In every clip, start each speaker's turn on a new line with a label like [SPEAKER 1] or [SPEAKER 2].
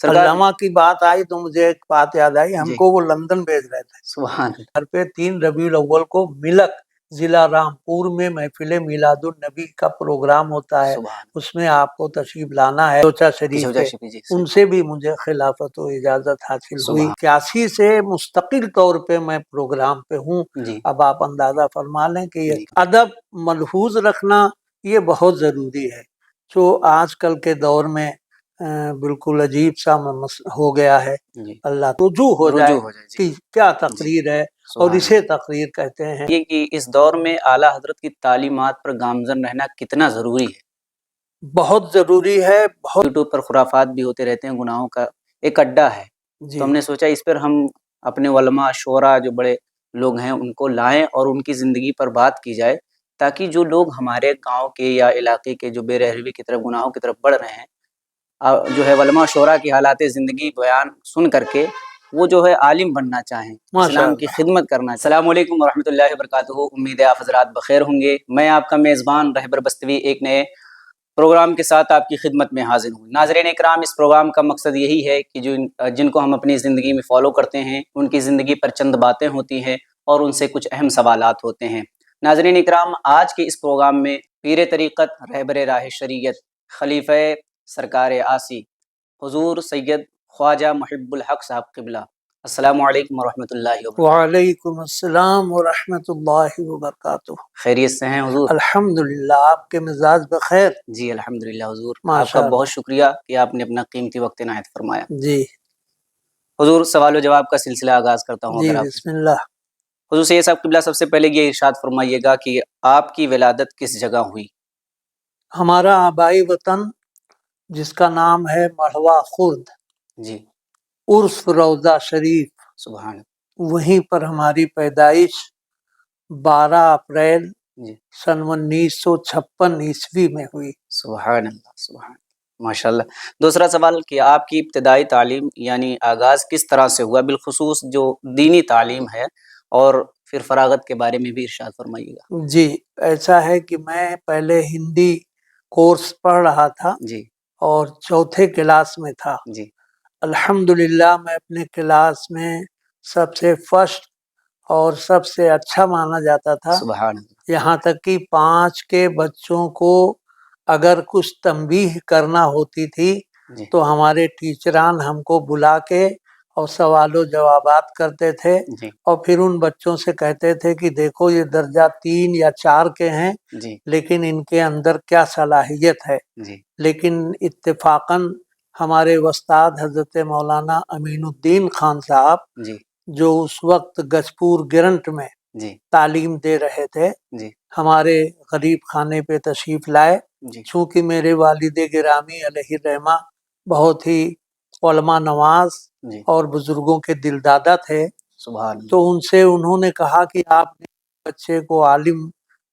[SPEAKER 1] سرکار
[SPEAKER 2] علامہ کی بات آئی تو مجھے ایک بات یاد آئی، ہم
[SPEAKER 1] جی
[SPEAKER 2] کو وہ لندن بھیج رہے تھے،
[SPEAKER 1] سبحان اللہ،
[SPEAKER 2] گھر پہ 3 ربیع الاول کو ملک ضلع رامپور میں محفل میلاد النبی کا پروگرام ہوتا ہے،
[SPEAKER 1] سبحان
[SPEAKER 2] اس میں آپ کو تشریف لانا ہے چوچا شریف
[SPEAKER 1] اللہ،
[SPEAKER 2] ہے۔ ان سے بھی مجھے خلافت و اجازت حاصل ہوئی۔
[SPEAKER 1] سبحان
[SPEAKER 2] 81 سے مستقل طور پہ میں پروگرام پہ ہوں۔
[SPEAKER 1] جی
[SPEAKER 2] اب آپ اندازہ فرما لیں کہ یہ
[SPEAKER 1] جی
[SPEAKER 2] ادب ملحوظ رکھنا یہ بہت ضروری ہے، جو آج کل کے دور میں بالکل عجیب سا ہو گیا ہے۔
[SPEAKER 1] جی
[SPEAKER 2] اللہ رجوع ہو جائے
[SPEAKER 1] رجوع ہو جائے، جی
[SPEAKER 2] کہ کیا تقریر ہے، اور
[SPEAKER 1] سبحان
[SPEAKER 2] اسے
[SPEAKER 1] اللہ۔
[SPEAKER 2] تقریر کہتے ہیں۔
[SPEAKER 1] یہ کہ اس دور میں اعلیٰ حضرت کی تعلیمات پر گامزن رہنا کتنا ضروری ہے۔
[SPEAKER 2] بہت ضروری ہے، بہت۔
[SPEAKER 1] یوٹیوب پر خرافات بھی ہوتے رہتے ہیں، گناہوں کا ایک اڈا ہے، تو ہم نے سوچا اس پر ہم اپنے علماء شعراء جو بڑے لوگ ہیں ان کو لائیں اور ان کی زندگی پر بات کی جائے، تاکہ جو لوگ ہمارے گاؤں کے یا علاقے کے جو بے رحمی کی طرف گناہوں کی طرف بڑھ رہے ہیں، جو ہے علماء شعراء کی حالات زندگی بیان سن کر کے وہ جو ہے عالم بننا چاہیں، اسلام کی خدمت کرنا۔ السلام علیکم ورحمۃ اللہ وبرکاتہ، امید ہے آپ حضرات بخیر ہوں گے۔ میں آپ کا میزبان رہبر بستوی ایک نئے پروگرام کے ساتھ آپ کی خدمت میں حاضر ہوں۔ ناظرین اکرام، اس پروگرام کا مقصد یہی ہے کہ جن کو ہم اپنی زندگی میں فالو کرتے ہیں ان کی زندگی پر چند باتیں ہوتی ہیں اور ان سے کچھ اہم سوالات ہوتے ہیں۔ ناظرین اکرام، آج کے اس پروگرام میں پیر طریقت، رہبر راہ شریعت، خلیفہ سرکار آسی حضور سید خواجہ محب الحق صاحب قبلہ، السلام علیکم ورحمۃ اللہ وبرکاتہ۔
[SPEAKER 2] وعلیکم السلام ورحمۃ اللہ وبرکاتہ۔
[SPEAKER 1] خیریت سے ہیں حضور؟
[SPEAKER 2] الحمدللہ، آپ کے مزاج بخیر؟
[SPEAKER 1] جی الحمدللہ حضور، آپ کا
[SPEAKER 2] ماشاء
[SPEAKER 1] بہت
[SPEAKER 2] اللہ۔
[SPEAKER 1] شکریہ کہ آپ نے اپنا قیمتی وقت عنایت فرمایا۔
[SPEAKER 2] جی
[SPEAKER 1] حضور، سوال و جواب کا سلسلہ آغاز کرتا ہوں۔
[SPEAKER 2] جی،
[SPEAKER 1] اگر آپ
[SPEAKER 2] بسم اللہ۔
[SPEAKER 1] حضور سید صاحب قبلہ سب سے پہلے یہ ارشاد فرمائیے گا کہ آپ کی ولادت کس جگہ ہوئی؟
[SPEAKER 2] ہمارا آبائی وطن جس کا نام ہے مڑوا خرد،
[SPEAKER 1] جی
[SPEAKER 2] عرف روضہ شریف،
[SPEAKER 1] سبحان
[SPEAKER 2] وہیں پر ہماری پیدائش 12 اپریل
[SPEAKER 1] جی
[SPEAKER 2] سن 1956 عیسوی میں ہوئی۔
[SPEAKER 1] سبحان اللہ، سبحان اللہ، ماشاء اللہ۔ دوسرا سوال کہ آپ کی ابتدائی تعلیم یعنی آغاز کس طرح سے ہوا، بالخصوص جو دینی تعلیم ہے، اور پھر فراغت کے بارے میں بھی ارشاد فرمائیے گا۔
[SPEAKER 2] جی، ایسا ہے کہ میں پہلے ہندی کورس پڑھ رہا تھا
[SPEAKER 1] جی
[SPEAKER 2] اور 4تھے کلاس میں تھا۔
[SPEAKER 1] جی
[SPEAKER 2] الحمدللہ میں اپنے کلاس میں سب سے فرسٹ اور سب سے اچھا مانا جاتا تھا،
[SPEAKER 1] سبحان اللہ،
[SPEAKER 2] یہاں تک کہ 5 کے بچوں کو اگر کچھ تنبیہ کرنا ہوتی تھی
[SPEAKER 1] جی
[SPEAKER 2] تو ہمارے ٹیچران ہم کو بلا کے اور سوال و جوابات کرتے تھے،
[SPEAKER 1] جی
[SPEAKER 2] اور پھر ان بچوں سے کہتے تھے کہ دیکھو یہ درجہ 3 یا 4 کے ہیں،
[SPEAKER 1] جی
[SPEAKER 2] لیکن ان کے اندر کیا صلاحیت ہے۔
[SPEAKER 1] جی
[SPEAKER 2] لیکن اتفاقاً ہمارے استاد حضرت مولانا امین الدین خان صاحب،
[SPEAKER 1] جی
[SPEAKER 2] جو اس وقت گجپور گرنٹ میں
[SPEAKER 1] جی
[SPEAKER 2] تعلیم دے رہے تھے،
[SPEAKER 1] جی
[SPEAKER 2] ہمارے غریب خانے پہ تشریف لائے۔
[SPEAKER 1] جی
[SPEAKER 2] چونکہ میرے والد گرامی علیہ الرحمہ بہت ہی علماء نواز
[SPEAKER 1] جی
[SPEAKER 2] اور بزرگوں کے دل دادا تھے،
[SPEAKER 1] سبحان اللہ،
[SPEAKER 2] تو ان سے انہوں نے کہا کہ آپ نے بچے کو عالم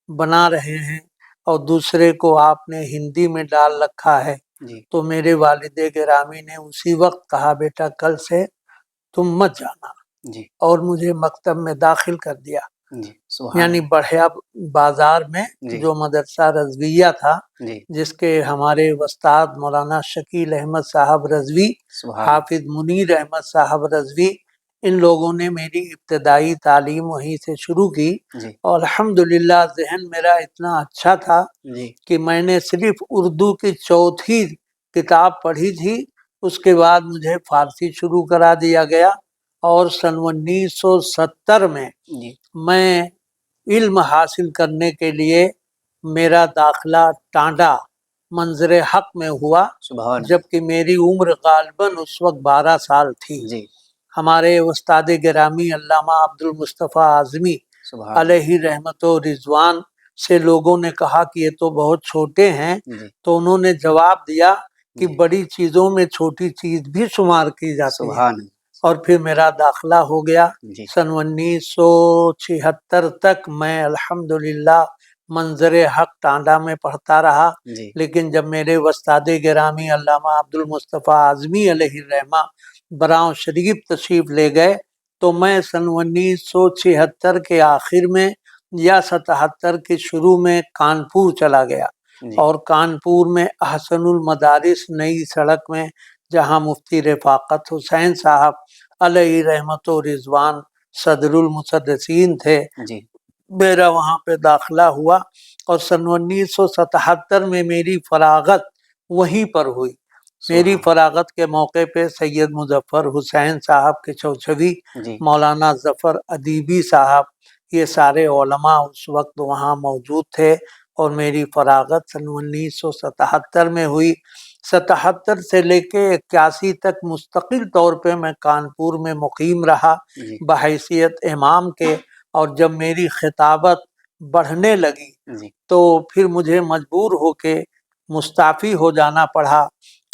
[SPEAKER 2] بنا رہے ہیں اور دوسرے کو آپ نے ہندی میں ڈال رکھا ہے۔
[SPEAKER 1] جی
[SPEAKER 2] تو میرے والد گرامی نے اسی وقت کہا بیٹا کل سے تم مت جانا،
[SPEAKER 1] جی
[SPEAKER 2] اور مجھے مکتب میں داخل کر دیا،
[SPEAKER 1] جی سبحان
[SPEAKER 2] یعنی بڑھیا بازار میں
[SPEAKER 1] جی
[SPEAKER 2] جو مدرسہ رضویہ تھا،
[SPEAKER 1] جی
[SPEAKER 2] جس کے ہمارے استاد مولانا شکیل احمد صاحب رضوی،
[SPEAKER 1] سبحان
[SPEAKER 2] حافظ منیر احمد صاحب رضوی، ان لوگوں نے میری ابتدائی تعلیم وہیں سے شروع کی،
[SPEAKER 1] جی
[SPEAKER 2] اور الحمدللہ ذہن میرا اتنا اچھا تھا
[SPEAKER 1] جی
[SPEAKER 2] کہ میں نے صرف اردو کی 4تھی کتاب پڑھی تھی، اس کے بعد مجھے فارسی شروع کرا دیا گیا، اور سن 1970 میں
[SPEAKER 1] جی
[SPEAKER 2] میں علم حاصل کرنے کے لیے میرا داخلہ ٹانڈا منظر حق میں ہوا،
[SPEAKER 1] سبحان
[SPEAKER 2] جبکہ میری عمر غالباً اس وقت 12 سال تھی۔
[SPEAKER 1] جی
[SPEAKER 2] ہمارے استاد گرامی علامہ عبد المصطفیٰ اعظمی
[SPEAKER 1] سبحان
[SPEAKER 2] علیہ رحمت و رضوان سے لوگوں نے کہا کہ یہ تو بہت چھوٹے ہیں،
[SPEAKER 1] جی
[SPEAKER 2] تو انہوں نے جواب دیا کہ
[SPEAKER 1] جی
[SPEAKER 2] بڑی چیزوں میں چھوٹی چیز بھی شمار کی جاتی ہے،
[SPEAKER 1] سبحان
[SPEAKER 2] اور پھر میرا داخلہ ہو گیا۔
[SPEAKER 1] جی
[SPEAKER 2] سن 1976 تک میں الحمدللہ منظر حق ٹانڈا میں پڑھتا رہا،
[SPEAKER 1] جی
[SPEAKER 2] لیکن جب میرے استاد گرامی علامہ عبد المصطفیٰ اعظمی علیہ الرحمہ براؤں شریف تشریف لے گئے، تو میں سن 1976 کے آخر میں یا 77 کے شروع میں کانپور چلا گیا،
[SPEAKER 1] جی
[SPEAKER 2] اور کانپور میں احسن المدارس نئی سڑک میں جہاں مفتی رفاقت حسین صاحب علیہ رحمت و رضوان صدر المسدسین تھے،
[SPEAKER 1] جی
[SPEAKER 2] میرا وہاں پہ داخلہ ہوا اور سن 1977 میں میری فراغت وہیں پر ہوئی۔ میری
[SPEAKER 1] سبحان
[SPEAKER 2] فراغت کے موقع پہ سید مظفر حسین صاحب کے چوچھوی،
[SPEAKER 1] جی
[SPEAKER 2] مولانا ظفر ادیبی صاحب، یہ سارے علماء اس وقت وہاں موجود تھے اور میری فراغت سن 1977 میں ہوئی۔ 77 سے لے کے 81 تک مستقل طور پہ میں کانپور میں مقیم رہا
[SPEAKER 1] جی
[SPEAKER 2] بحیثیت امام کے، اور جب میری خطابت بڑھنے لگی
[SPEAKER 1] جی
[SPEAKER 2] تو پھر مجھے مجبور ہو کے مستعفی ہو جانا پڑا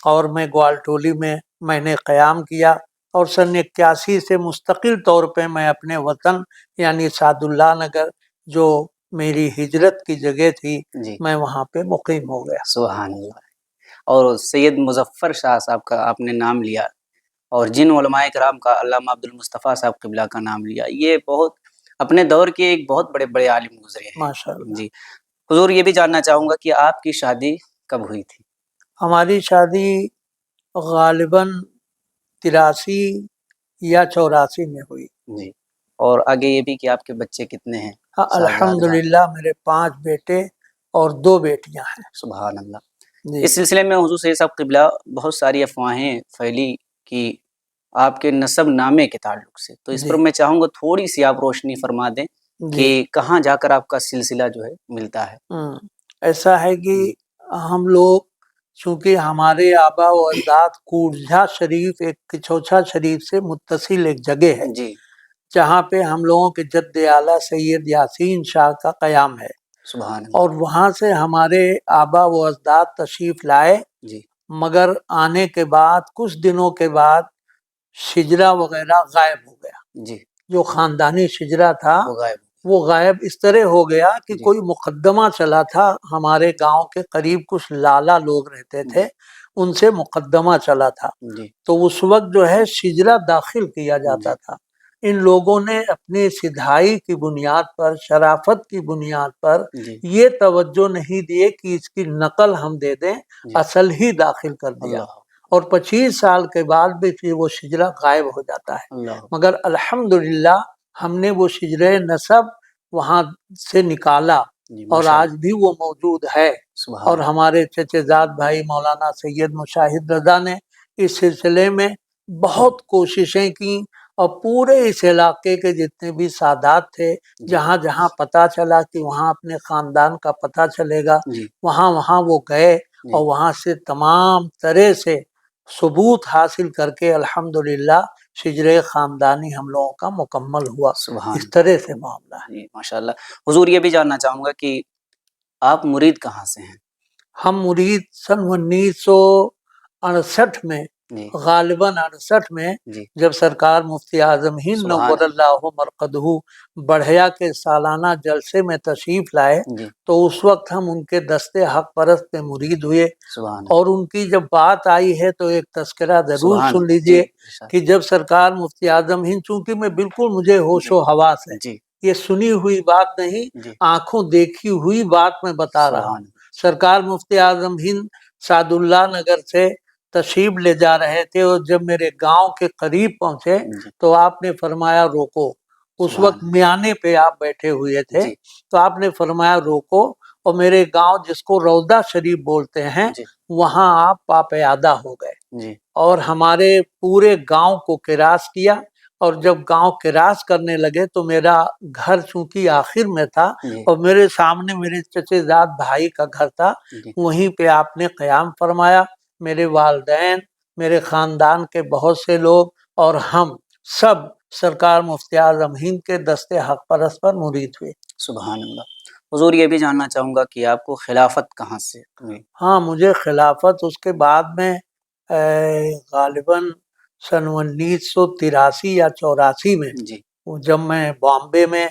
[SPEAKER 2] اور میں گوالٹولی میں نے قیام کیا، اور سن 81 سے مستقل طور پہ میں اپنے وطن یعنی سعد اللہ نگر جو میری ہجرت کی جگہ تھی
[SPEAKER 1] جی
[SPEAKER 2] میں وہاں پہ مقیم ہو گیا۔
[SPEAKER 1] سبحان اللہ۔ اور سید مظفر شاہ صاحب کا آپ نے نام لیا، اور جن علماء کرام کا علامہ عبد المصطفیٰ صاحب قبلہ کا نام لیا، یہ بہت اپنے دور کے ایک بہت بڑے بڑے عالم گزرے ہیں۔
[SPEAKER 2] ماشاء اللہ۔
[SPEAKER 1] جی حضور، یہ بھی جاننا چاہوں گا کہ آپ کی شادی کب ہوئی تھی؟
[SPEAKER 2] ہماری شادی غالباً 83 یا 84 میں ہوئی۔
[SPEAKER 1] جی، اور آگے یہ بھی کہ آپ کے بچے کتنے ہیں؟
[SPEAKER 2] ہاں الحمدللہ میرے 5 بیٹے اور 2 بیٹیاں ہیں۔
[SPEAKER 1] سبحان اللہ۔
[SPEAKER 2] جی
[SPEAKER 1] اس سلسلے میں حضور سید صاحب قبلہ بہت ساری افواہیں پھیلی کہ آپ کے نسب نامے کے تعلق سے، تو اس پر میں چاہوں گا تھوڑی سی آپ روشنی فرما دیں کہ کہاں جا کر آپ کا سلسلہ جو ہے ملتا ہے۔
[SPEAKER 2] ایسا ہے کہ ہم لوگ چونکہ ہمارے آبا و اجداد کورجھا شریف ایک کچوچھا شریف سے متصل ایک جگہ ہے
[SPEAKER 1] جی
[SPEAKER 2] جہاں پہ ہم لوگوں کے جد اعلیٰ سید یاسین شاہ کا قیام ہے،
[SPEAKER 1] سبحان اللہ۔
[SPEAKER 2] اور وہاں سے ہمارے آبا و اجداد تشریف لائے،
[SPEAKER 1] جی
[SPEAKER 2] مگر آنے کے بعد کچھ دنوں کے بعد شجرا وغیرہ غائب ہو گیا۔
[SPEAKER 1] جی
[SPEAKER 2] جو خاندانی شجرا تھا
[SPEAKER 1] وہ غائب۔
[SPEAKER 2] وہ غائب اس طرح ہو گیا کہ
[SPEAKER 1] جی
[SPEAKER 2] کوئی مقدمہ چلا تھا، ہمارے گاؤں کے قریب کچھ لالا لوگ رہتے تھے، ان سے مقدمہ چلا تھا،
[SPEAKER 1] جی
[SPEAKER 2] تو اس وقت جو ہے شجرا داخل کیا جاتا
[SPEAKER 1] جی
[SPEAKER 2] تھا۔ ان لوگوں نے اپنی سدھائی کی بنیاد پر، شرافت کی بنیاد پر
[SPEAKER 1] جی
[SPEAKER 2] یہ توجہ نہیں دیے کہ اس کی نقل ہم دے دیں،
[SPEAKER 1] جی
[SPEAKER 2] اصل ہی داخل کر دیا،
[SPEAKER 1] اللہ
[SPEAKER 2] اور 25 سال کے بعد بھی پھر وہ شجرا غائب ہو جاتا ہے۔
[SPEAKER 1] اللہ
[SPEAKER 2] مگر الحمدللہ ہم نے وہ شجرے نسب وہاں سے نکالا،
[SPEAKER 1] جی
[SPEAKER 2] اور
[SPEAKER 1] ماشاء
[SPEAKER 2] آج بھی وہ موجود ہے،
[SPEAKER 1] سبحان
[SPEAKER 2] اور ہمارے چچے زاد بھائی مولانا سید مشاہد رضا نے اس سلسلے میں بہت کوششیں کی، اور پورے اس علاقے کے جتنے بھی سادات تھے، جہاں جہاں پتہ چلا کہ وہاں اپنے خاندان کا پتہ چلے گا،
[SPEAKER 1] جی
[SPEAKER 2] وہاں وہ گئے، اور وہاں سے تمام طرح سے ثبوت حاصل کر کے الحمدللہ شجرے خاندانی ہم لوگوں کا مکمل ہوا۔
[SPEAKER 1] سبحان
[SPEAKER 2] اس طرح سے معاملہ ہے۔
[SPEAKER 1] جی ماشاء اللہ۔ حضور یہ بھی جاننا چاہوں گا کہ آپ مرید کہاں سے ہیں؟
[SPEAKER 2] ہم مرید سن 1968 میں،
[SPEAKER 1] جی
[SPEAKER 2] غالباً 68 میں،
[SPEAKER 1] جی
[SPEAKER 2] جب سرکار مفتی اعظم ہند
[SPEAKER 1] سبحان
[SPEAKER 2] نور اللہ مرقدہ بڑھیا کے سالانہ جلسے میں تشریف لائے،
[SPEAKER 1] جی
[SPEAKER 2] تو اس وقت ہم ان کے دستے حق پرست میں مرید ہوئے،
[SPEAKER 1] سبحان
[SPEAKER 2] اور ان کی جب بات آئی ہے تو ایک تذکرہ ضرور
[SPEAKER 1] سبحان
[SPEAKER 2] سن
[SPEAKER 1] جی
[SPEAKER 2] لیجئے کہ جب سرکار مفتی اعظم ہند، چونکہ میں بالکل مجھے ہوش و حواس ہے،
[SPEAKER 1] جی
[SPEAKER 2] یہ سنی ہوئی بات نہیں،
[SPEAKER 1] جی
[SPEAKER 2] آنکھوں دیکھی ہوئی بات میں بتا رہا ہوں۔
[SPEAKER 1] سبحان
[SPEAKER 2] سرکار مفتی اعظم ہند سعد اللہ نگر سے تشریف لے جا رہے تھے، اور جب میرے گاؤں کے قریب پہنچے
[SPEAKER 1] جی
[SPEAKER 2] تو آپ نے فرمایا روکو۔ اس
[SPEAKER 1] سبحان
[SPEAKER 2] وقت میانے پہ آپ بیٹھے ہوئے تھے،
[SPEAKER 1] جی
[SPEAKER 2] تو آپ نے فرمایا روکو، اور میرے گاؤں جس کو روضہ شریف بولتے ہیں
[SPEAKER 1] جی
[SPEAKER 2] وہاں آپ پاپیادہ ہو گئے،
[SPEAKER 1] جی
[SPEAKER 2] اور ہمارے پورے گاؤں کو کراس کیا، اور جب گاؤں کراس کرنے لگے تو میرا گھر چونکہ آخر میں تھا،
[SPEAKER 1] جی
[SPEAKER 2] اور میرے سامنے میرے چچے زاد بھائی کا گھر تھا،
[SPEAKER 1] جی
[SPEAKER 2] وہیں پہ آپ نے قیام فرمایا۔ میرے والدین، میرے خاندان کے بہت سے لوگ اور ہم سب سرکار مفتی اعظم ہند کے دستے حق پرست پر مرید ہوئے۔
[SPEAKER 1] سبحان اللہ۔ حضور یہ بھی جاننا چاہوں گا کہ آپ کو خلافت کہاں سے ملی؟
[SPEAKER 2] ہاں، مجھے خلافت اس کے بعد میں غالباً سن 1983 یا 84 میں،
[SPEAKER 1] جی
[SPEAKER 2] جب میں بامبے میں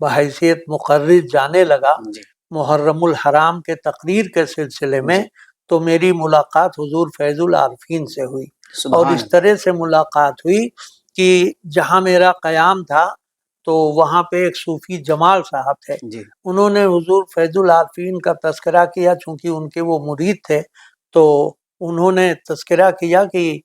[SPEAKER 2] بحیثیت مقرر جانے لگا
[SPEAKER 1] جی
[SPEAKER 2] محرم الحرام کے تقریر کے سلسلے میں،
[SPEAKER 1] جی
[SPEAKER 2] تو میری ملاقات حضور فیض العارفین سے ہوئی، اور
[SPEAKER 1] سبحان
[SPEAKER 2] اس طرح سے ملاقات ہوئی کہ جہاں میرا قیام تھا تو وہاں پہ ایک صوفی جمال صاحب تھے،
[SPEAKER 1] جی
[SPEAKER 2] انہوں نے حضور فیض العارفین کا تذکرہ کیا، چونکہ ان کے وہ مرید تھے، تو انہوں نے تذکرہ کیا کہ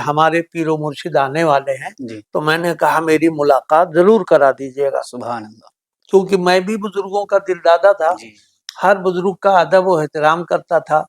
[SPEAKER 2] ہمارے پیر و مرشد آنے والے ہیں،
[SPEAKER 1] جی
[SPEAKER 2] تو میں نے کہا میری ملاقات ضرور کرا دیجیے گا،
[SPEAKER 1] سبحان اللہ
[SPEAKER 2] کیونکہ میں بھی بزرگوں کا دل دادا تھا،
[SPEAKER 1] جی
[SPEAKER 2] ہر بزرگ کا ادب و احترام کرتا تھا،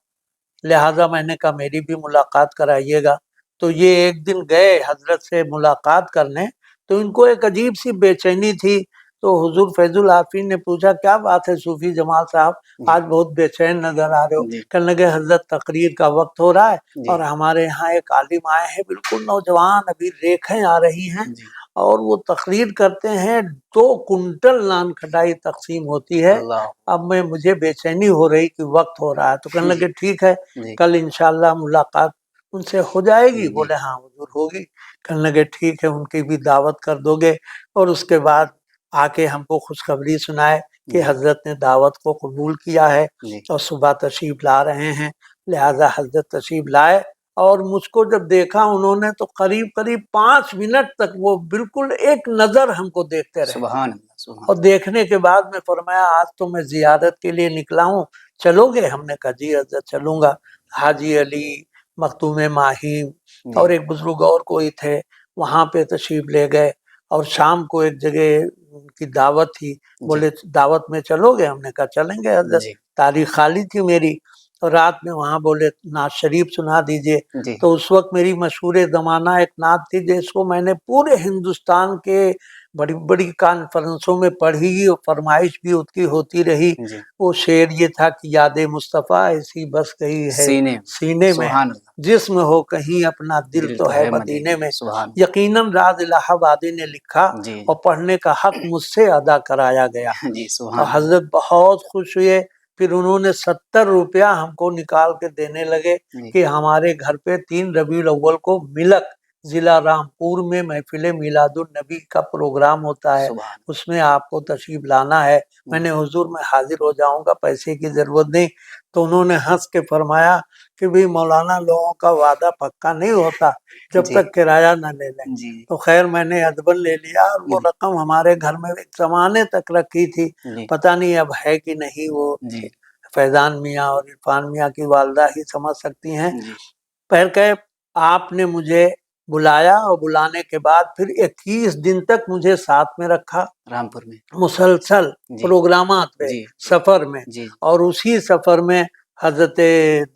[SPEAKER 2] لہٰذا میں نے کہا میری بھی ملاقات کرائیے گا۔ تو یہ ایک دن گئے حضرت سے ملاقات کرنے، تو ان کو ایک عجیب سی بے چینی تھی، تو حضور فیض العارفین نے پوچھا کیا بات ہے صوفی جمال صاحب، آج بہت بے چین نظر آ رہے ہو؟
[SPEAKER 1] جی
[SPEAKER 2] کہنے لگے حضرت تقریر کا وقت ہو رہا ہے
[SPEAKER 1] جی
[SPEAKER 2] اور ہمارے یہاں ایک عالم آئے ہیں بالکل نوجوان، ابھی ریکھیں آ رہی ہیں
[SPEAKER 1] جی
[SPEAKER 2] اور وہ تقریر کرتے ہیں، 2 کنٹل نان کھٹائی تقسیم ہوتی ہے،
[SPEAKER 1] اللہ
[SPEAKER 2] اب مجھے بے چینی ہو رہی کہ وقت ہو رہا ہے، تو کہنے لگے ٹھیک ہے
[SPEAKER 1] جی
[SPEAKER 2] کل انشاءاللہ ملاقات ان سے ہو جائے گی؟
[SPEAKER 1] جی
[SPEAKER 2] بولے ہاں حضور ہوگی۔ کہنے لگے ٹھیک ہے، ان کی بھی دعوت کر دو گے، اور اس کے بعد آ کے ہم کو خوشخبری سنائے کہ
[SPEAKER 1] جی
[SPEAKER 2] حضرت نے دعوت کو قبول کیا ہے
[SPEAKER 1] جی
[SPEAKER 2] اور صبح تشریف لا رہے ہیں، لہذا حضرت تشریف لائے، اور مجھ کو جب دیکھا انہوں نے تو قریب قریب 5 منٹ تک وہ بالکل ایک نظر ہم کو دیکھتے رہے،
[SPEAKER 1] سبحان اللہ سبحان
[SPEAKER 2] اور دیکھنے کے بعد میں فرمایا آج تو میں زیارت کے لیے نکلا ہوں، چلو گے؟ ہم نے کہا جی حضرت چلوں گا۔ حاجی علی، مختوم ماہیم
[SPEAKER 1] جی
[SPEAKER 2] اور ایک بزرگ اور کوئی تھے، وہاں پہ تشریف لے گئے، اور شام کو ایک جگہ ان کی دعوت تھی،
[SPEAKER 1] جی
[SPEAKER 2] بولے دعوت میں چلو گے؟ ہم نے کہا چلیں گے حضرت،
[SPEAKER 1] جی
[SPEAKER 2] تاریخ خالی تھی میری، اور رات میں وہاں بولے نعت شریف سنا دیجئے،
[SPEAKER 1] جی
[SPEAKER 2] تو اس وقت میری مشہور زمانہ ایک نعت تھی جس کو میں نے پورے ہندوستان کے بڑی بڑی کانفرنسوں میں پڑھی اور فرمائش بھی اس کی ہوتی رہی،
[SPEAKER 1] جی
[SPEAKER 2] وہ شعر یہ تھا کہ یاد مصطفیٰ ایسی بس گئی ہے
[SPEAKER 1] سینے
[SPEAKER 2] سینے میں،
[SPEAKER 1] سبحان اللہ
[SPEAKER 2] جسم ہو کہیں اپنا دل تو ہے مدینے میں،
[SPEAKER 1] سبحان
[SPEAKER 2] یقیناً راز الہ آبادی نے لکھا
[SPEAKER 1] جی
[SPEAKER 2] اور پڑھنے کا حق مجھ سے ادا کرایا گیا۔
[SPEAKER 1] جی
[SPEAKER 2] اور
[SPEAKER 1] سبحان
[SPEAKER 2] حضرت بہت خوش ہوئے، پھر انہوں نے 70 روپیہ ہم کو نکال کے دینے لگے
[SPEAKER 1] جی
[SPEAKER 2] کہ ہمارے گھر پہ 3 ربیع الاول کو ملک ضلع رامپور میں محفل میلاد النبی کا پروگرام ہوتا ہے،
[SPEAKER 1] سبحان
[SPEAKER 2] اس میں آپ کو تشریف لانا ہے۔ میں
[SPEAKER 1] جی
[SPEAKER 2] نے حضور میں حاضر ہو جاؤں گا، پیسے کی ضرورت نہیں۔ تو انہوں نے ہنس کے فرمایا کہ بھی مولانا لوگوں کا وعدہ پکا نہیں ہوتا جب
[SPEAKER 1] جی
[SPEAKER 2] تک کرایہ نہ لے لیں۔
[SPEAKER 1] جی
[SPEAKER 2] تو خیر میں نے ادبن لے لیا، اور وہ رقم ہمارے گھر میں ایک زمانے تک رکھی تھی،
[SPEAKER 1] جی
[SPEAKER 2] پتہ نہیں اب ہے کہ نہیں، وہ
[SPEAKER 1] جی
[SPEAKER 2] فیضان میاں اور عرفان میاں کی والدہ ہی سمجھ سکتی ہیں۔
[SPEAKER 1] جی
[SPEAKER 2] پھر کہ آپ نے مجھے بلایا، اور بلانے کے بعد پھر 21 دن تک مجھے ساتھ میں رکھا،
[SPEAKER 1] رامپور میں
[SPEAKER 2] مسلسل
[SPEAKER 1] جی
[SPEAKER 2] پروگرامات پہ،
[SPEAKER 1] جی
[SPEAKER 2] سفر میں،
[SPEAKER 1] جی
[SPEAKER 2] اور اسی سفر میں حضرت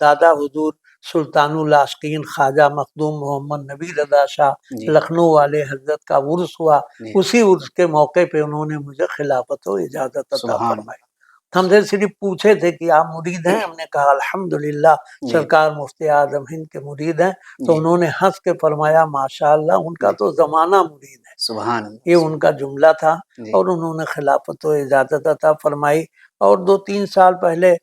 [SPEAKER 2] دادا حضور سلطان العاشقین خواجہ مخدوم محمد نبی رضا شاہ
[SPEAKER 1] جی
[SPEAKER 2] لکھنؤ والے حضرت کا عرس ہوا،
[SPEAKER 1] جی
[SPEAKER 2] اسی عرس کے موقع پہ انہوں نے مجھے خلافت و اجازت عطا
[SPEAKER 1] سبحان
[SPEAKER 2] فرمائی۔ ہم سے صرف پوچھے تھے کہ آپ مرید ہیں؟ ہم نے کہا الحمدللہ
[SPEAKER 1] جی
[SPEAKER 2] سرکار مفتی اعظم ہند کے مرید ہیں، تو
[SPEAKER 1] جی
[SPEAKER 2] انہوں نے ہنس کے فرمایا ماشاءاللہ ان کا
[SPEAKER 1] جی
[SPEAKER 2] تو زمانہ مرید ہے،
[SPEAKER 1] سبحان اللہ
[SPEAKER 2] یہ ان کا جملہ تھا،
[SPEAKER 1] جی
[SPEAKER 2] اور انہوں نے خلافت و اجازت عطا فرمائی۔ اور 2-3 سال پہلے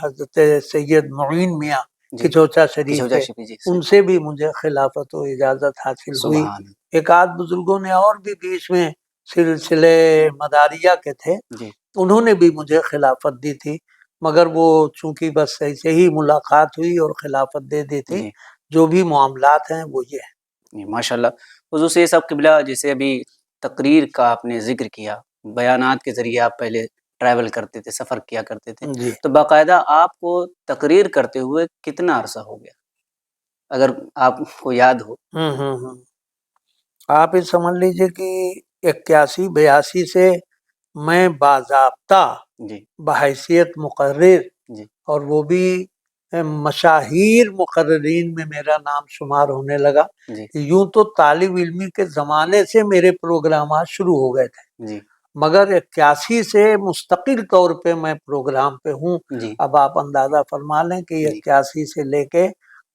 [SPEAKER 2] حضرت سید معین میاں
[SPEAKER 1] جی
[SPEAKER 2] کچوچا شریف
[SPEAKER 1] کچوچا
[SPEAKER 2] کے،
[SPEAKER 1] شفیع جی
[SPEAKER 2] ان سے بھی مجھے خلافت و اجازت حاصل ہوئی۔
[SPEAKER 1] سبحان
[SPEAKER 2] ایک آدھ بزرگوں نے اور بھی بیچ میں سلسلے مداریہ کے تھے،
[SPEAKER 1] جی
[SPEAKER 2] انہوں نے بھی مجھے خلافت دی تھی، مگر وہ چونکہ بس ایسے ہی ملاقات ہوئی اور خلافت دے دی تھی،
[SPEAKER 1] جی
[SPEAKER 2] جو بھی معاملات ہیں وہ یہ ہیں۔
[SPEAKER 1] ماشاء اللہ حضور سے سب قبلہ، جیسے ابھی تقریر کا آپ نے ذکر کیا، بیانات کے ذریعے آپ پہلے ٹریول کرتے تھے، سفر کیا کرتے تھے،
[SPEAKER 2] جی
[SPEAKER 1] تو باقاعدہ آپ کو تقریر کرتے ہوئے کتنا عرصہ ہو گیا اگر آپ کو یاد ہو؟
[SPEAKER 2] آپ یہ سمجھ لیجئے کہ 81-82 سے میں باضابطہ
[SPEAKER 1] جی
[SPEAKER 2] بحیثیت مقرر،
[SPEAKER 1] جی
[SPEAKER 2] اور وہ بھی مشاہیر مقررین میں میرا نام شمار ہونے لگا۔
[SPEAKER 1] جی
[SPEAKER 2] یوں تو طالب علمی کے زمانے سے میرے پروگرامات شروع ہو گئے تھے،
[SPEAKER 1] جی
[SPEAKER 2] مگر 81 سے مستقل طور پہ میں پروگرام پہ ہوں۔
[SPEAKER 1] جی
[SPEAKER 2] اب آپ اندازہ فرما لیں کہ
[SPEAKER 1] جی
[SPEAKER 2] 81 سے لے کے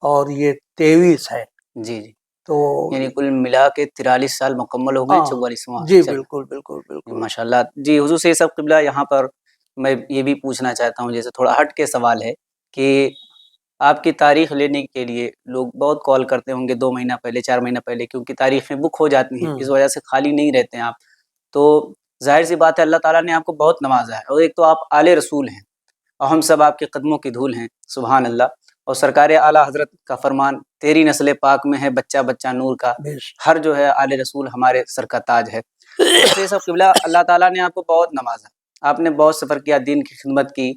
[SPEAKER 2] اور یہ 23 ہے،
[SPEAKER 1] جی جی
[SPEAKER 2] تو
[SPEAKER 1] یعنی کل ملا کے 43 سال مکمل ہو گئے،
[SPEAKER 2] ہاں
[SPEAKER 1] 44واں
[SPEAKER 2] جی
[SPEAKER 1] چل
[SPEAKER 2] بالکل بالکل بالکل۔
[SPEAKER 1] ماشاء اللہ۔ جی حضور سے سب قبلہ، یہاں پر میں یہ بھی پوچھنا چاہتا ہوں، جیسے تھوڑا ہٹ کے سوال ہے کہ آپ کی تاریخ لینے کے لیے لوگ بہت کال کرتے ہوں گے 2 مہینہ پہلے، 4 مہینہ پہلے، کیونکہ تاریخیں بک ہو جاتی ہیں، اس وجہ سے خالی نہیں رہتے ہیں آپ۔ تو ظاہر سی بات ہے اللہ تعالیٰ نے آپ کو بہت نوازا ہے، اور ایک تو آپ آل رسول ہیں، اور ہم سب آپ کے قدموں کی دھول ہیں، سبحان اللہ۔ اور سرکار اعلیٰ حضرت کا فرمان، تیری نسل پاک میں ہے بچہ بچہ نور کا، ہر جو ہے آل رسول ہمارے سر کا تاج ہے۔ اسے سب قبلہ اللہ تعالیٰ نے آپ کو بہت نوازا، آپ نے بہت سفر کیا، دین کی خدمت کی،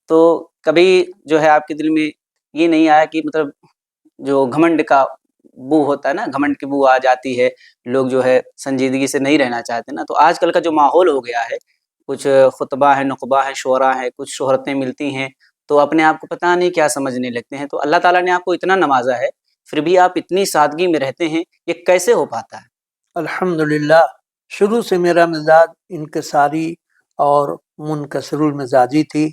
[SPEAKER 1] تو کبھی جو ہے آپ کے دل میں یہ نہیں آیا کہ مطلب جو گھمنڈ کا بو ہوتا ہے نا، گھمنڈ کی بو آ جاتی ہے، لوگ جو ہے سنجیدگی سے نہیں رہنا چاہتے نا. تو آج کل کا جو ماحول ہو گیا ہے، کچھ خطبہ ہیں، نقبہ ہیں، شعراء ہیں، کچھ شہرتیں ملتی ہیں تو اپنے آپ کو پتہ نہیں کیا سمجھنے لگتے ہیں. تو اللہ تعالیٰ نے آپ کو اتنا نوازا ہے، پھر بھی آپ اتنی سادگی میں رہتے ہیں، یہ کیسے ہو پاتا ہے؟
[SPEAKER 2] الحمدللہ، شروع سے میرا مزاج انکساری اور منکسر المزاجی تھی.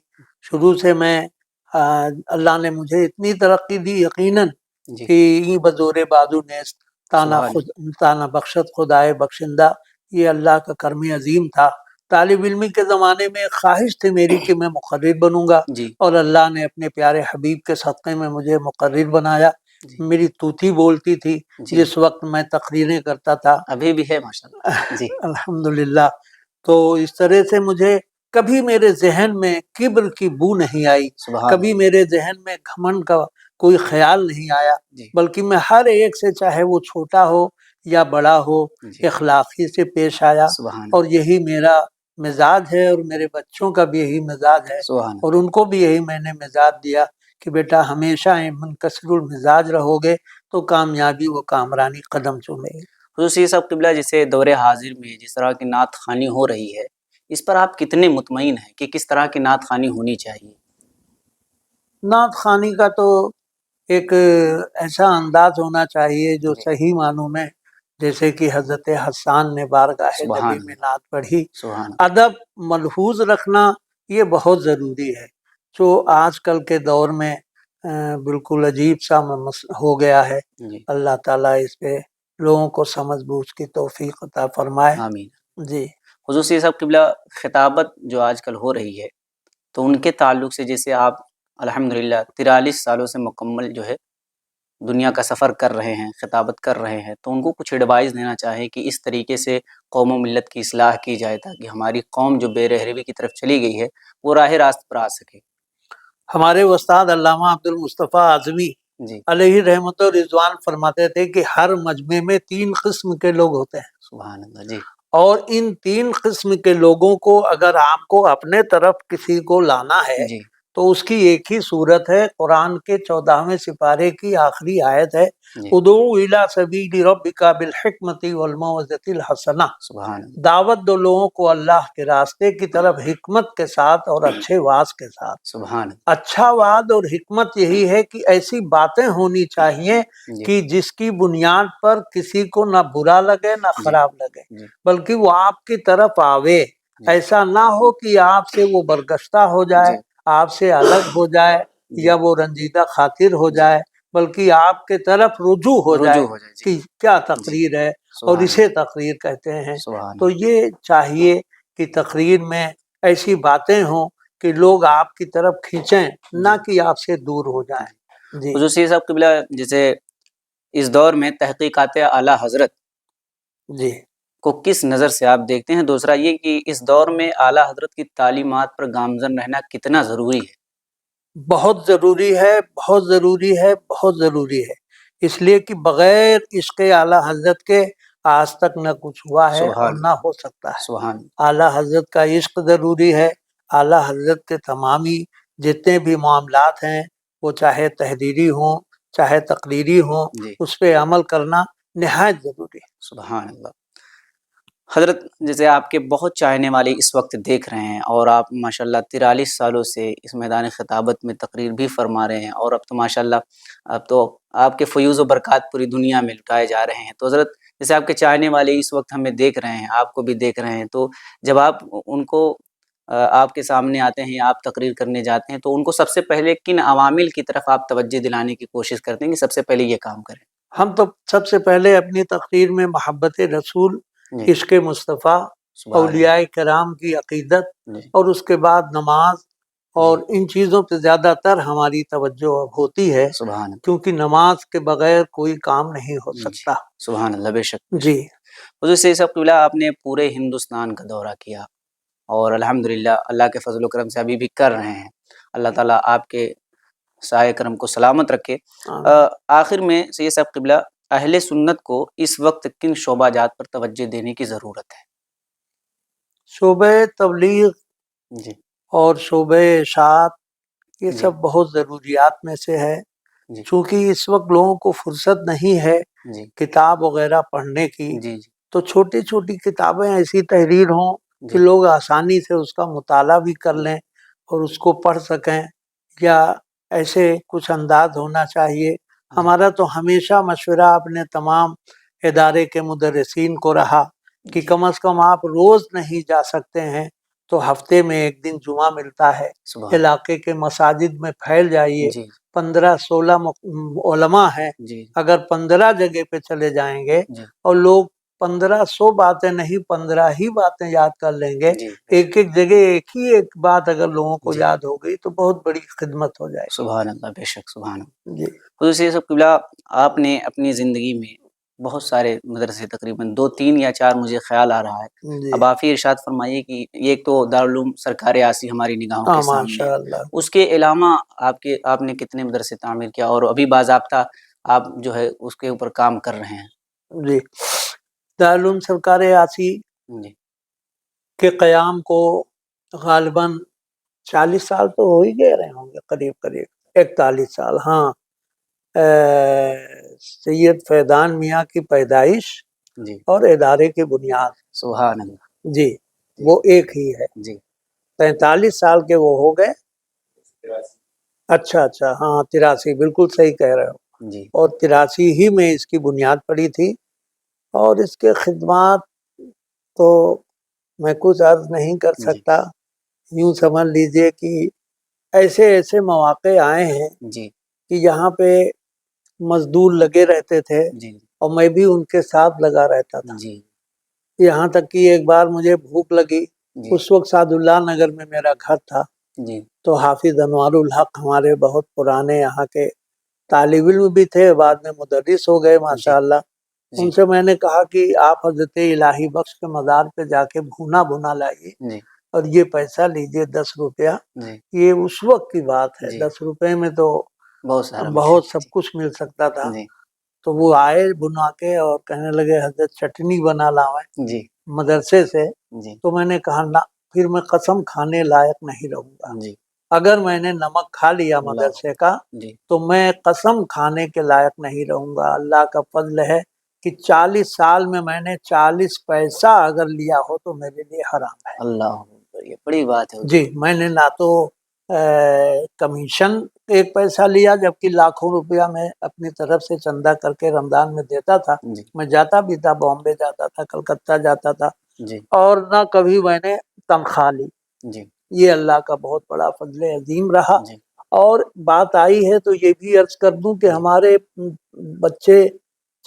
[SPEAKER 2] شروع سے میں اللہ نے مجھے اتنی ترقی دی یقیناً
[SPEAKER 1] جی
[SPEAKER 2] کہ یہ بزور بازو نیست
[SPEAKER 1] سبحان
[SPEAKER 2] تانا بخشت خدائے بخشندہ، یہ اللہ کا کرم عظیم تھا. طالب علمی کے زمانے میں ایک خواہش تھی میری کہ میں مقرر بنوں گا،
[SPEAKER 1] جی
[SPEAKER 2] اور اللہ نے اپنے پیارے حبیب کے صدقے میں مجھے مقرر بنایا.
[SPEAKER 1] جی
[SPEAKER 2] میری طوطی بولتی تھی
[SPEAKER 1] جی
[SPEAKER 2] جس وقت میں تقریریں کرتا تھا.
[SPEAKER 1] ابھی بھی ہے ماشاءاللہ. جی
[SPEAKER 2] الحمدللہ. تو اس طرح سے مجھے کبھی میرے ذہن میں کبر کی بو نہیں آئی،
[SPEAKER 1] سبحان
[SPEAKER 2] کبھی میرے ذہن میں گھمنڈ کا کوئی خیال نہیں آیا،
[SPEAKER 1] جی
[SPEAKER 2] بلکہ میں ہر ایک سے چاہے وہ چھوٹا ہو یا بڑا ہو
[SPEAKER 1] جی
[SPEAKER 2] اخلاقی سے پیش آیا.
[SPEAKER 1] سبحان
[SPEAKER 2] اور یہی میرا مزاج ہے، اور میرے بچوں کا بھی یہی مزاج ہے،
[SPEAKER 1] سبحان
[SPEAKER 2] اور ان کو بھی یہی میں نے مزاج دیا کہ بیٹا ہمیشہ منکسر المزاج رہو گے تو کامیابی و کامرانی قدم چومے گی.
[SPEAKER 1] خصوصی صاحب قبلہ، جسے دور حاضر میں جس طرح کی نعت خوانی ہو رہی ہے، اس پر آپ کتنے مطمئن ہیں کہ کس طرح کی نعت خوانی ہونی چاہیے؟
[SPEAKER 2] نعت خوانی کا تو ایک ایسا انداز ہونا چاہیے جو
[SPEAKER 1] جی
[SPEAKER 2] صحیح معنوں میں، جیسے کہ حضرت حسان نے بارگاہ
[SPEAKER 1] سبحان
[SPEAKER 2] نبی میں نعت پڑھی.
[SPEAKER 1] سبحان
[SPEAKER 2] ادب ملحوظ رکھنا یہ بہت ضروری ہے، جو آج کل کے دور میں بالکل عجیب سا ہو گیا ہے.
[SPEAKER 1] جی
[SPEAKER 2] اللہ تعالیٰ اس پہ لوگوں کو سمجھ بوجھ کی توفیق عطا فرمائے.
[SPEAKER 1] آمین.
[SPEAKER 2] جی
[SPEAKER 1] خصوصی صاحب قبلہ، خطابت جو آج کل ہو رہی ہے تو ان کے تعلق سے، جیسے آپ الحمدللہ 43 سالوں سے مکمل جو ہے دنیا کا سفر کر رہے ہیں، خطابت کر رہے ہیں، تو ان کو کچھ ایڈوائز دینا چاہیں کہ اس طریقے سے قوم و ملت کی اصلاح کی جائے تاکہ ہماری قوم جو بے رہروی کی طرف چلی گئی ہے وہ راہ راست پر آ سکے.
[SPEAKER 2] ہمارے استاد علامہ عبد المصطفیٰ اعظمی
[SPEAKER 1] جی
[SPEAKER 2] علیہ رحمت و رضوان فرماتے تھے کہ ہر مجمع میں 3 قسم کے لوگ ہوتے ہیں،
[SPEAKER 1] سبحان اللہ. جی
[SPEAKER 2] اور ان 3 قسم کے لوگوں کو اگر آپ کو اپنے طرف کسی کو لانا ہے
[SPEAKER 1] جی
[SPEAKER 2] تو اس کی ایک ہی صورت ہے. قرآن کے 14ویں سپارے کی آخری آیت ہے،
[SPEAKER 1] جی
[SPEAKER 2] ادعو الی سبیل ربک بالحکمۃ والموعظۃ الحسنہ.
[SPEAKER 1] سبحان اللہ.
[SPEAKER 2] دعوت دو لوگوں کو اللہ کے راستے کی طرف حکمت کے ساتھ اور اچھے واعظ کے ساتھ.
[SPEAKER 1] سبحان اللہ.
[SPEAKER 2] اچھا وعد اور حکمت یہی ہے کہ ایسی باتیں ہونی چاہیے
[SPEAKER 1] جی
[SPEAKER 2] کہ جس کی بنیاد پر کسی کو نہ برا لگے نہ
[SPEAKER 1] جی
[SPEAKER 2] خراب لگے،
[SPEAKER 1] جی
[SPEAKER 2] بلکہ وہ آپ کی طرف آوے.
[SPEAKER 1] جی
[SPEAKER 2] ایسا نہ ہو کہ آپ سے وہ برگشتہ ہو جائے،
[SPEAKER 1] جی
[SPEAKER 2] آپ سے الگ ہو جائے،
[SPEAKER 1] جی
[SPEAKER 2] یا وہ رنجیدہ خاطر ہو
[SPEAKER 1] جی
[SPEAKER 2] جائے، بلکہ آپ کے طرف رجوع ہو جائے
[SPEAKER 1] رجوع ہو جائے. جی
[SPEAKER 2] کہ کیا
[SPEAKER 1] جی
[SPEAKER 2] تقریر ہے، اور
[SPEAKER 1] سبحان
[SPEAKER 2] اسے
[SPEAKER 1] اللہ.
[SPEAKER 2] تقریر کہتے ہیں.
[SPEAKER 1] سبحان
[SPEAKER 2] تو
[SPEAKER 1] اللہ.
[SPEAKER 2] یہ چاہیے کہ تقریر میں ایسی باتیں ہوں کہ لوگ آپ کی طرف کھینچیں، نہ
[SPEAKER 1] جی
[SPEAKER 2] کہ آپ سے دور ہو جائیں.
[SPEAKER 1] جی
[SPEAKER 2] جی
[SPEAKER 1] خصوصی صاحب قبلہ، جیسے اس دور میں تحقیقات اعلیٰ حضرت
[SPEAKER 2] جی
[SPEAKER 1] کو کس نظر سے آپ دیکھتے ہیں؟ دوسرا یہ کہ اس دور میں اعلیٰ حضرت کی تعلیمات پر گامزن رہنا کتنا ضروری ہے؟
[SPEAKER 2] بہت ضروری ہے، بہت ضروری ہے، بہت ضروری ہے. اس لیے کہ بغیر عشق اعلیٰ حضرت کے آج تک نہ کچھ ہوا ہے اور
[SPEAKER 1] سبحان
[SPEAKER 2] نہ ہو سکتا ہے.
[SPEAKER 1] سبحان
[SPEAKER 2] اعلیٰ حضرت کا عشق ضروری ہے. اعلیٰ حضرت کے تمامی جتنے بھی معاملات ہیں، وہ چاہے تحریری ہوں چاہے تقریری ہوں،
[SPEAKER 1] جی
[SPEAKER 2] اس پہ عمل کرنا نہایت ضروری ہے.
[SPEAKER 1] سبحان اللہ. حضرت، جیسے آپ کے بہت چاہنے والے اس وقت دیکھ رہے ہیں، اور آپ ماشاءاللہ 43 سالوں سے اس میدان خطابت میں تقریر بھی فرما رہے ہیں، اور اب تو ماشاءاللہ اب تو آپ کے فیوز و برکات پوری دنیا میں لٹائے جا رہے ہیں. تو حضرت، جیسے آپ کے چاہنے والے اس وقت ہمیں دیکھ رہے ہیں، آپ کو بھی دیکھ رہے ہیں، تو جب آپ ان کو آپ کے سامنے آتے ہیں، آپ تقریر کرنے جاتے ہیں، تو ان کو سب سے پہلے کن عوامل کی طرف آپ توجہ دلانے کی کوشش کرتے ہیں کہ سب سے پہلے یہ کام کریں؟
[SPEAKER 2] ہم تو سب سے پہلے اپنی تقریر میں محبت رسول،
[SPEAKER 1] جی
[SPEAKER 2] عشق مصطفیٰ،
[SPEAKER 1] سبحان
[SPEAKER 2] اولیاء کرام کی عقیدت،
[SPEAKER 1] اللہ. جی
[SPEAKER 2] اور اس کے بعد نماز، اور
[SPEAKER 1] جی
[SPEAKER 2] ان چیزوں پہ زیادہ تر ہماری توجہ اب ہوتی ہے،
[SPEAKER 1] سبحان اللہ.
[SPEAKER 2] کیونکہ نماز کے بغیر کوئی کام نہیں ہو
[SPEAKER 1] جی
[SPEAKER 2] سکتا.
[SPEAKER 1] سبحان اللہ. بے شک.
[SPEAKER 2] جی
[SPEAKER 1] حضور سے سب قبلہ، آپ نے پورے ہندوستان کا دورہ کیا، اور الحمدللہ اللہ کے فضل و کرم سے ابھی بھی کر رہے ہیں. اللہ تعالیٰ آپ کے سایہ کرم کو سلامت رکھے. آخر میں سید صاحب قبلہ، اہل سنت کو اس وقت کن شعبہ جات پر توجہ دینے کی ضرورت ہے؟
[SPEAKER 2] شعبہ تبلیغ
[SPEAKER 1] جی
[SPEAKER 2] اور شعبہ اشاعت یہ
[SPEAKER 1] جی
[SPEAKER 2] سب بہت ضروریات میں سے ہے.
[SPEAKER 1] جی
[SPEAKER 2] چونکہ اس وقت لوگوں کو فرصت نہیں ہے
[SPEAKER 1] جی
[SPEAKER 2] کتاب وغیرہ پڑھنے کی،
[SPEAKER 1] جی جی
[SPEAKER 2] تو چھوٹی چھوٹی کتابیں ایسی تحریر ہوں کہ
[SPEAKER 1] جی
[SPEAKER 2] لوگ آسانی سے اس کا مطالعہ بھی کر لیں اور اس کو پڑھ سکیں، یا ایسے کچھ انداز ہونا چاہیے. ہمارا تو ہمیشہ مشورہ اپنے تمام ادارے کے مدرسین کو رہا کہ کم از کم آپ روز نہیں جا سکتے ہیں تو ہفتے میں ایک دن جمعہ ملتا ہے،
[SPEAKER 1] سبحان
[SPEAKER 2] علاقے کے مساجد میں پھیل جائیے.
[SPEAKER 1] جی
[SPEAKER 2] 15-16 علماء ہیں،
[SPEAKER 1] جی
[SPEAKER 2] اگر 15 جگہ پہ چلے جائیں گے
[SPEAKER 1] جی
[SPEAKER 2] اور لوگ 1500 باتیں نہیں 15 ہی باتیں یاد کر لیں گے،
[SPEAKER 1] جی
[SPEAKER 2] ایک ایک جگہ ایک ہی ایک بات اگر لوگوں کو
[SPEAKER 1] جی
[SPEAKER 2] یاد ہو گئی تو بہت بڑی خدمت ہو جائے
[SPEAKER 1] سبحان اللہ، بے شک سبحان اللہ.
[SPEAKER 2] گی. جی
[SPEAKER 1] حضور صلی اللہ علیہ وسلم قبلہ، آپ نے اپنی زندگی میں بہت سارے مدرسے، تقریباً 2 3 یا 4 مجھے خیال آ رہا ہے.
[SPEAKER 2] جی
[SPEAKER 1] اب آپ ہی ارشاد فرمائیے کہ یہ ایک تو دارالعلوم سرکار آسی ہماری نگاہوں کے سامنے
[SPEAKER 2] ماشاء
[SPEAKER 1] ہے،
[SPEAKER 2] اللہ.
[SPEAKER 1] اس کے علاوہ آپ نے کتنے مدرسے تعمیر کیا اور ابھی باضابطہ آپ جو ہے اس کے اوپر کام کر رہے ہیں؟
[SPEAKER 2] جی دارالعلوم سرکار آسی
[SPEAKER 1] جی
[SPEAKER 2] کے قیام کو غالباً 40 سال تو ہو ہی گئے رہے ہوں گے، قریب قریب 41 سال. ہاں، سید فیضان میاں کی پیدائش
[SPEAKER 1] جی
[SPEAKER 2] اور ادارے کی بنیاد،
[SPEAKER 1] سبحان اللہ.
[SPEAKER 2] جی وہ ایک ہی ہے.
[SPEAKER 1] جی
[SPEAKER 2] 43 سال کے وہ ہو گئے. اچھا ہاں 83، بالکل صحیح کہہ رہے ہو.
[SPEAKER 1] جی
[SPEAKER 2] اور 83 ہی میں اس کی بنیاد پڑی تھی، اور اس کے خدمات تو میں کچھ عرض نہیں کر
[SPEAKER 1] جی
[SPEAKER 2] سکتا. یوں سمجھ لیجئے کہ ایسے ایسے مواقع آئے ہیں
[SPEAKER 1] جی
[SPEAKER 2] کہ یہاں پہ مزدور لگے رہتے تھے
[SPEAKER 1] جی
[SPEAKER 2] اور میں بھی ان کے ساتھ لگا رہتا تھا.
[SPEAKER 1] جی
[SPEAKER 2] یہاں تک کہ ایک بار مجھے بھوک لگی،
[SPEAKER 1] جی
[SPEAKER 2] اس وقت سعد اللہ نگر میں میرا گھر تھا،
[SPEAKER 1] جی
[SPEAKER 2] تو حافظ انوار الحق ہمارے بہت پرانے یہاں کے طالب علم بھی تھے، بعد میں مدرس ہو گئے
[SPEAKER 1] جی
[SPEAKER 2] ماشاءاللہ. ان
[SPEAKER 1] جی
[SPEAKER 2] سے میں نے کہا کہ آپ حضرت الہی بخش کے مزار پہ جا کے بھونا لائیے
[SPEAKER 1] جی
[SPEAKER 2] اور یہ پیسہ لیجئے 10 روپیہ.
[SPEAKER 1] جی
[SPEAKER 2] یہ اس وقت کی بات ہے،
[SPEAKER 1] جی
[SPEAKER 2] 10 روپے میں تو
[SPEAKER 1] بہت سارا
[SPEAKER 2] بہت
[SPEAKER 1] مل
[SPEAKER 2] سب کچھ مل سکتا تھا.
[SPEAKER 1] جی
[SPEAKER 2] تو وہ آئے بنا کے اور کہنے لگے حضرت چٹنی بنا لاؤیں
[SPEAKER 1] جی
[SPEAKER 2] مدرسے سے.
[SPEAKER 1] جی
[SPEAKER 2] تو میں نے کہا نہ، پھر میں قسم کھانے لائق نہیں رہوں گا.
[SPEAKER 1] جی
[SPEAKER 2] اگر میں نے نمک کھا لیا
[SPEAKER 1] اللہ.
[SPEAKER 2] مدرسے کا
[SPEAKER 1] جی
[SPEAKER 2] تو میں قسم کھانے کے لائق نہیں رہوں گا. اللہ کا فضل ہے کہ 40 سال میں نے 40 پیسہ اگر لیا ہو تو میرے لیے حرام ہے.
[SPEAKER 1] اللہ، یہ بڑی بات ہے.
[SPEAKER 2] جی میں نے نہ تو کمیشن 1 پیسہ لیا، جبکہ لاکھوں روپیہ میں اپنی طرف سے چندہ کر کے رمضان میں دیتا تھا.
[SPEAKER 1] جی
[SPEAKER 2] میں جاتا بھی تھا، بامبے جاتا تھا، کلکتہ جاتا تھا،
[SPEAKER 1] جی
[SPEAKER 2] اور نہ کبھی میں نے تنخواہ لی.
[SPEAKER 1] جی
[SPEAKER 2] یہ اللہ کا بہت بڑا فضل عظیم رہا.
[SPEAKER 1] جی
[SPEAKER 2] اور بات آئی ہے تو یہ بھی عرض کر دوں کہ
[SPEAKER 1] جی
[SPEAKER 2] ہمارے بچے،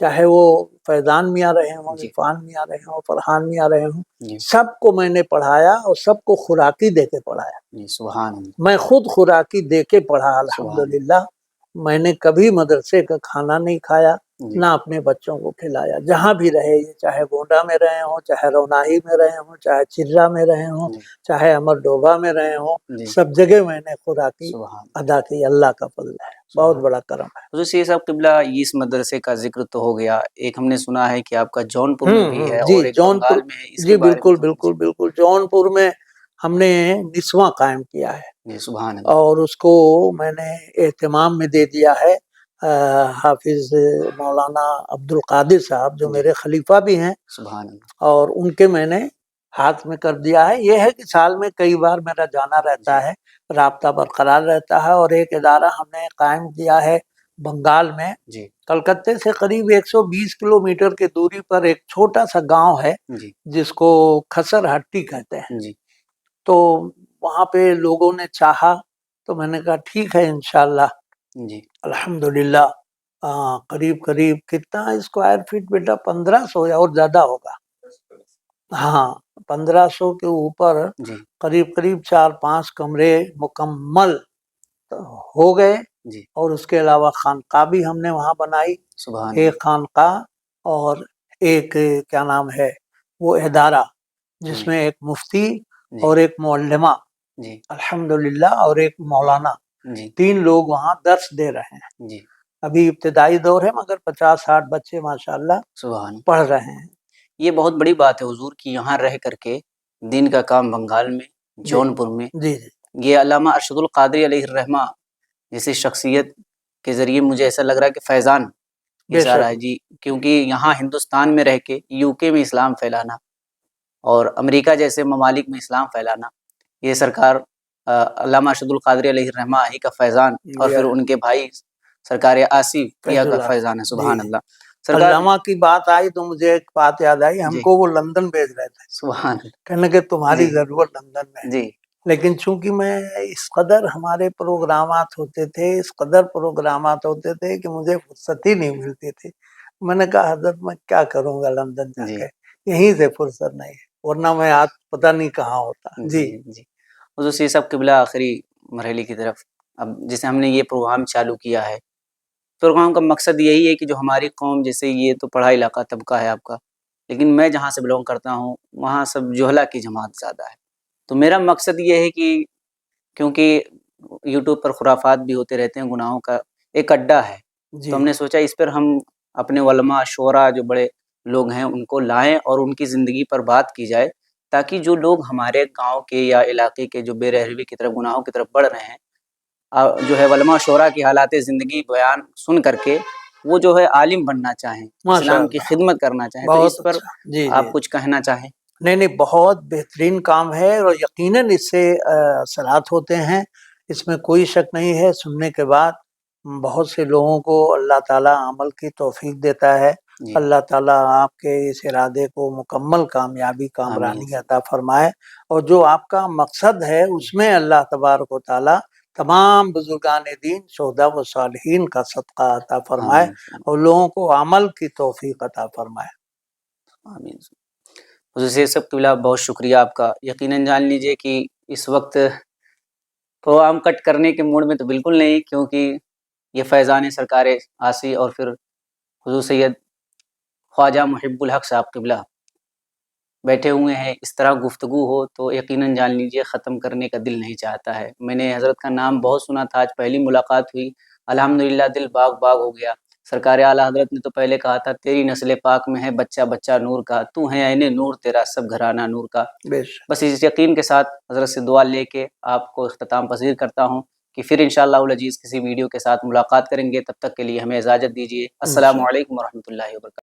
[SPEAKER 2] چاہے وہ فیضان میاں رہے ہوں،
[SPEAKER 1] جی
[SPEAKER 2] عرفان میاں رہے ہوں، فرحان میاں رہے ہوں،
[SPEAKER 1] جی
[SPEAKER 2] سب کو میں نے پڑھایا اور سب کو خوراکی دے کے پڑھایا.
[SPEAKER 1] جی سبحان اللہ.
[SPEAKER 2] میں خود خوراکی دے کے پڑھا
[SPEAKER 1] سبحان
[SPEAKER 2] الحمدللہ. میں نے کبھی مدرسے کا کھانا نہیں کھایا،
[SPEAKER 1] جی
[SPEAKER 2] نہ اپنے بچوں کو کھلایا. جہاں بھی رہے، یہ چاہے گونڈا میں رہے ہوں، چاہے روناہی میں رہے ہوں، چاہے چرا میں رہے ہوں،
[SPEAKER 1] جی
[SPEAKER 2] چاہے امر ڈوبا میں رہے ہوں،
[SPEAKER 1] جی
[SPEAKER 2] سب جگہ میں نے خوراکی
[SPEAKER 1] سبحان
[SPEAKER 2] ادا کی. اللہ کا فضل ہے، بہت بڑا کرم ہے.
[SPEAKER 1] حضور سی صاحب قبلہ، اس مدرسے کا ذکر تو ہو گیا، ایک ہم نے سنا ہے کہ آپ کا جون پور میں بھی ہے
[SPEAKER 2] جی
[SPEAKER 1] اور ایک
[SPEAKER 2] جونپور،
[SPEAKER 1] بنگال میں ہے، اس
[SPEAKER 2] جی
[SPEAKER 1] کے بارے میں
[SPEAKER 2] بالکل
[SPEAKER 1] تھوڑا.
[SPEAKER 2] بالکل بالکل. جون پور میں ہم نے نسواں قائم کیا ہے،
[SPEAKER 1] جی سبحان اللہ.
[SPEAKER 2] اور اس کو میں نے اہتمام میں دے دیا ہے حافظ مولانا عبد القادر صاحب، جو
[SPEAKER 1] جی
[SPEAKER 2] میرے خلیفہ بھی ہیں،
[SPEAKER 1] سبحان اللہ.
[SPEAKER 2] اور ان کے میں نے ہاتھ میں کر دیا ہے. یہ ہے کہ سال میں کئی بار میرا جانا رہتا
[SPEAKER 1] جی
[SPEAKER 2] ہے، رابطہ برقرار رہتا ہے. اور ایک ادارہ ہم نے قائم کیا ہے بنگال میں،
[SPEAKER 1] جی
[SPEAKER 2] کلکتے سے قریب 120 کلومیٹر کی دوری پر ایک چھوٹا سا گاؤں ہے
[SPEAKER 1] جی
[SPEAKER 2] جس کو کھسر ہٹی کہتے ہیں.
[SPEAKER 1] جی
[SPEAKER 2] تو وہاں پہ لوگوں نے چاہا تو میں نے کہا ٹھیک ہے انشاءاللہ.
[SPEAKER 1] جی
[SPEAKER 2] الحمدللہ قریب قریب کتنا اسکوائر فٹ بیٹا، 1500 یا اور زیادہ ہوگا. ہاں 1500 کے اوپر
[SPEAKER 1] جی
[SPEAKER 2] قریب قریب 4-5 کمرے مکمل ہو گئے.
[SPEAKER 1] جی
[SPEAKER 2] اور اس کے علاوہ خانقاہ بھی ہم نے وہاں بنائی،
[SPEAKER 1] سبحان
[SPEAKER 2] ایک
[SPEAKER 1] اللہ.
[SPEAKER 2] خانقاہ اور ایک کیا نام ہے وہ ادارہ، جس
[SPEAKER 1] جی
[SPEAKER 2] میں ایک مفتی
[SPEAKER 1] جی
[SPEAKER 2] اور ایک معلمہ
[SPEAKER 1] جی
[SPEAKER 2] الحمدللہ اور ایک مولانا،
[SPEAKER 1] جی
[SPEAKER 2] 3 لوگ وہاں درس دے رہے ہیں.
[SPEAKER 1] جی
[SPEAKER 2] ابھی ابتدائی دور ہے، مگر 50-60 بچے ماشاءاللہ
[SPEAKER 1] سبحان اللہ.
[SPEAKER 2] پڑھ رہے ہیں.
[SPEAKER 1] یہ بہت بڑی بات ہے حضور کی، یہاں رہ کر کے دین کا کام بنگال میں،
[SPEAKER 2] جی
[SPEAKER 1] جون پور میں
[SPEAKER 2] جی جی
[SPEAKER 1] یہ علامہ ارشد القادری علیہ الرحمہ جیسی شخصیت کے ذریعے مجھے ایسا لگ رہا ہے کہ فیضان
[SPEAKER 2] بے
[SPEAKER 1] جا رہا ہے
[SPEAKER 2] شک
[SPEAKER 1] جی، کیونکہ یہاں ہندوستان میں رہ کے یو کے میں اسلام پھیلانا اور امریکہ جیسے ممالک میں اسلام پھیلانا، یہ سرکار علامہ ارشد القادری علیہ الرحمہ ہی کا فیضان اور پھر ان کے بھائی سرکار آصف
[SPEAKER 2] فیض
[SPEAKER 1] کا
[SPEAKER 2] اللہ
[SPEAKER 1] فیضان ہے،
[SPEAKER 2] جی۔
[SPEAKER 1] سبحان اللہ۔ سرکار
[SPEAKER 2] علامہ کی بات آئی تو مجھے ایک بات یاد آئی، ہم
[SPEAKER 1] جی
[SPEAKER 2] کو وہ لندن بھیج رہے تھے،
[SPEAKER 1] سبحان اللہ
[SPEAKER 2] کہنے کہ تمہاری
[SPEAKER 1] جی
[SPEAKER 2] ضرورت لندن میں ہے،
[SPEAKER 1] جی
[SPEAKER 2] لیکن چونکہ میں اس قدر ہمارے پروگرامات ہوتے تھے، اس قدر پروگرامات ہوتے تھے کہ مجھے فرصت ہی نہیں ملتی تھی۔ میں نے کہا حضرت میں کیا کروں گا لندن جا
[SPEAKER 1] جی
[SPEAKER 2] کے، یہیں سے فرصت نہیں ہے، ورنہ میں آج پتہ نہیں کہاں ہوتا۔
[SPEAKER 1] جی جی حضور سی صاحب قبلہ آخری مرحلے کی طرف اب جیسے ہم نے یہ پروگرام چالو کیا ہے، پروگرام کا مقصد یہی ہے کہ جو ہماری قوم، جیسے یہ تو پڑھا علاقہ طبقہ ہے آپ کا، لیکن میں جہاں سے بلونگ کرتا ہوں وہاں سب جوہلا کی جماعت زیادہ ہے، تو میرا مقصد یہ ہے کہ کیونکہ یوٹیوب پر خرافات بھی ہوتے رہتے ہیں، گناہوں کا ایک اڈا ہے،
[SPEAKER 2] جی
[SPEAKER 1] تو ہم نے سوچا اس پر ہم اپنے علماء شعراء جو بڑے لوگ ہیں ان کو لائیں اور ان کی زندگی پر بات کی جائے، تاکہ جو لوگ ہمارے گاؤں کے یا علاقے کے جو بے رحمی کی طرف، گناہوں کی طرف بڑھ رہے ہیں، جو ہے علماء شعراء کی حالات زندگی بیان سن کر کے وہ جو ہے عالم بننا چاہیں،
[SPEAKER 2] ماشاء
[SPEAKER 1] اسلام کی
[SPEAKER 2] اللہ،
[SPEAKER 1] خدمت کرنا چاہیں، تو
[SPEAKER 2] بہت
[SPEAKER 1] اس پر
[SPEAKER 2] اچھا۔ جی
[SPEAKER 1] آپ
[SPEAKER 2] جی
[SPEAKER 1] کچھ کہنا چاہیں؟
[SPEAKER 2] نہیں نہیں، بہت بہترین کام ہے، اور یقیناً اس سے اثرات ہوتے ہیں، اس میں کوئی شک نہیں ہے۔ سننے کے بعد بہت سے لوگوں کو اللہ تعالیٰ عمل کی توفیق دیتا ہے،
[SPEAKER 1] جی
[SPEAKER 2] اللہ تعالیٰ آپ کے اس ارادے کو مکمل کامیابی
[SPEAKER 1] آمین
[SPEAKER 2] کامرانی عطا فرمائے، اور جو آپ کا مقصد ہے اس میں اللہ تبارک و تعالیٰ تمام بزرگان دین، شہداء و صالحین کا صدقہ عطا فرمائے،
[SPEAKER 1] آمین
[SPEAKER 2] اور لوگوں کو عمل کی توفیق عطا فرمائے۔
[SPEAKER 1] آمین۔ حضور سے سب قبلہ بہت شکریہ آپ کا۔ یقیناً جان لیجئے کہ اس وقت پروگرام کٹ کرنے کے موڈ میں تو بالکل نہیں، کیونکہ یہ فیضان سرکار آسی اور پھر حضور سید خواجہ محب الحق صاحب قبلہ بیٹھے ہوئے ہیں، اس طرح گفتگو ہو تو یقیناً جان لیجئے ختم کرنے کا دل نہیں چاہتا ہے۔ میں نے حضرت کا نام بہت سنا تھا، آج پہلی ملاقات ہوئی، الحمدللہ دل باغ باغ ہو گیا۔ سرکار اعلیٰ حضرت نے تو پہلے کہا تھا تیری نسل پاک میں ہے بچہ بچہ نور کا، تو ہے عین نور تیرا سب گھرانہ نور کا۔
[SPEAKER 2] بے شک۔
[SPEAKER 1] بس اس یقین کے ساتھ حضرت سے دعا لے کے آپ کو اختتام پذیر کرتا ہوں کہ پھر انشاءاللہ العزیز کسی ویڈیو کے ساتھ ملاقات کریں گے، تب تک کے لیے ہمیں اجازت دیجیے۔ السلام
[SPEAKER 2] انشاءاللہ۔
[SPEAKER 1] علیکم ورحمۃ اللہ وبرکاتہ۔